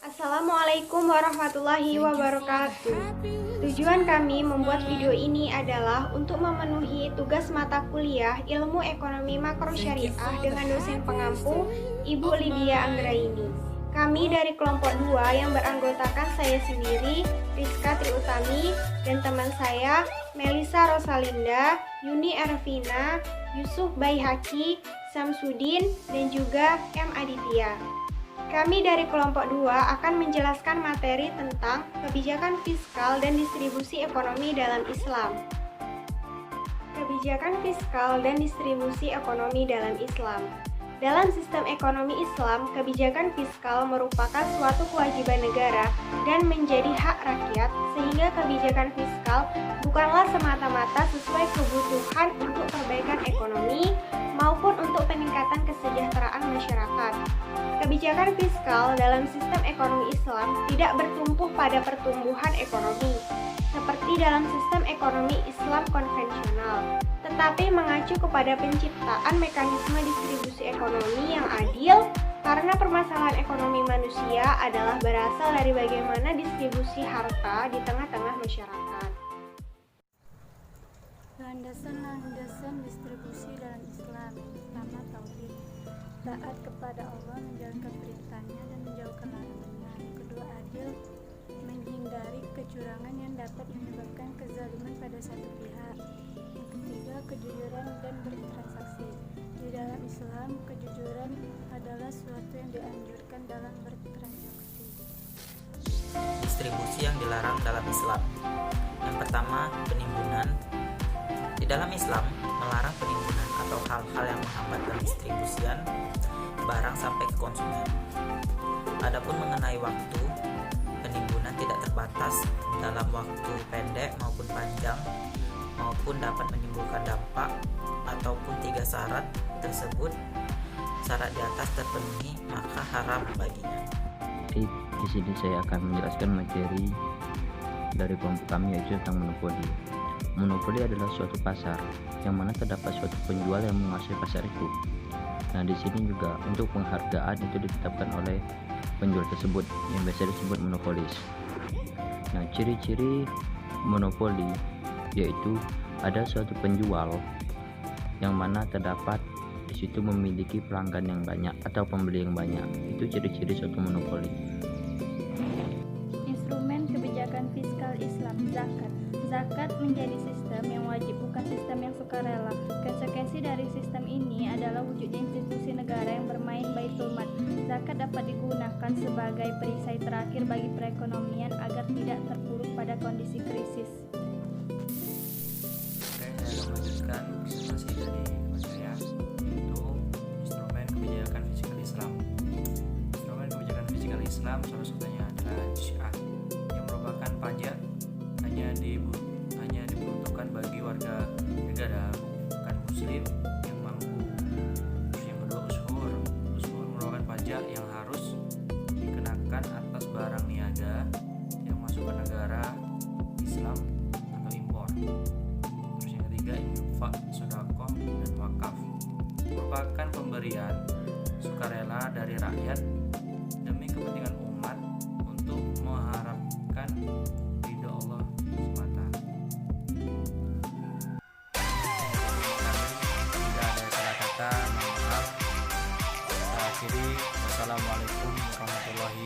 Assalamualaikum warahmatullahi wabarakatuh. Tujuan kami membuat video ini adalah untuk memenuhi tugas mata kuliah Ilmu Ekonomi Makro Syariah dengan dosen pengampu Ibu Lydia Anggraini. Kami dari kelompok 2 yang beranggotakan saya sendiri, Rizka Triutami, dan teman saya, Melisa Rosalinda, Yuni Ervina, Yusuf Baihaki, Samsudin, dan juga M. Aditya. Kami dari kelompok 2 akan menjelaskan materi tentang kebijakan fiskal dan distribusi ekonomi dalam Islam. Kebijakan fiskal dan distribusi ekonomi dalam Islam. Dalam sistem ekonomi Islam, kebijakan fiskal merupakan suatu kewajiban negara dan menjadi hak rakyat, sehingga kebijakan fiskal bukanlah semata-mata sesuai kebutuhan untuk perbaikan ekonomi maupun untuk peningkatan kesejahteraan masyarakat. Kebijakan fiskal dalam sistem ekonomi Islam tidak bertumpu pada pertumbuhan ekonomi, seperti dalam sistem ekonomi Islam konvensional, tetapi mengacu kepada penciptaan mekanisme distribusi ekonomi yang adil, karena permasalahan ekonomi manusia adalah berasal dari bagaimana distribusi harta di tengah-tengah masyarakat. Landasan distribusi dalam Islam. Pertama, tauhid, taat kepada Allah, menjalankan perintahnya dan menjauhkan larangannya. Kedua, adil, menghindari kecurangan yang dapat menyebabkan kezaliman pada satu pihak. Yang ketiga, kejujuran dan bertransaksi. Di dalam Islam, kejujuran adalah sesuatu yang dianjurkan dalam bertransaksi. Distribusi yang dilarang dalam Islam. Yang pertama, penimbunan. Di dalam Islam, melarang penimbunan atau hal-hal yang menghambat pendistribusian barang sampai ke konsumen. Adapun mengenai waktu, penimbunan tidak terbatas dalam waktu pendek maupun panjang, maupun dapat menimbulkan dampak, ataupun 3 syarat tersebut syarat di atas terpenuhi maka haram baginya. Di sini saya akan menjelaskan materi dari kelompok kami, yaitu tentang monopoli. Monopoli adalah suatu pasar yang mana terdapat suatu penjual yang menguasai pasar itu. Nah, di sini juga untuk penghargaan itu ditetapkan oleh penjual tersebut yang biasa disebut monopolis. Nah, ciri-ciri monopoli yaitu ada suatu penjual yang mana terdapat di situ memiliki pelanggan yang banyak atau pembeli yang banyak. Itu ciri-ciri suatu monopoli. Instrumen kebijakan fiskal Islam, zakat. Zakat menjadi sistem yang wajib, bukan sistem yang sukarela. Konsekuensi dari sistem ini adalah wujudnya institusi negara yang bermain baitul mal. Zakat dapat digunakan sebagai perisai terakhir bagi perekonomian agar tidak terpuruk pada kondisi krisis. Oke, saya melanjutkan presentasi dari teman saya, yaitu instrumen kebijakan fiskal Islam. Instrumen kebijakan fiskal Islam salah satunya adalah Syah, yang merupakan pajak hanya diperuntukkan bagi warga negara bukan muslim yang mampu. Terus yang kedua, ushur merupakan pajak yang harus dikenakan atas barang niaga yang masuk ke negara Islam atau impor. Terus yang ketiga, infak, sedekah, dan wakaf merupakan pemberian sukarela dari rakyat demi kepentingan umat untuk mengharapkan ridho Allah semata. Jika ada salah kata, mohon maaf. Kita akhiri. Wassalamualaikum warahmatullahi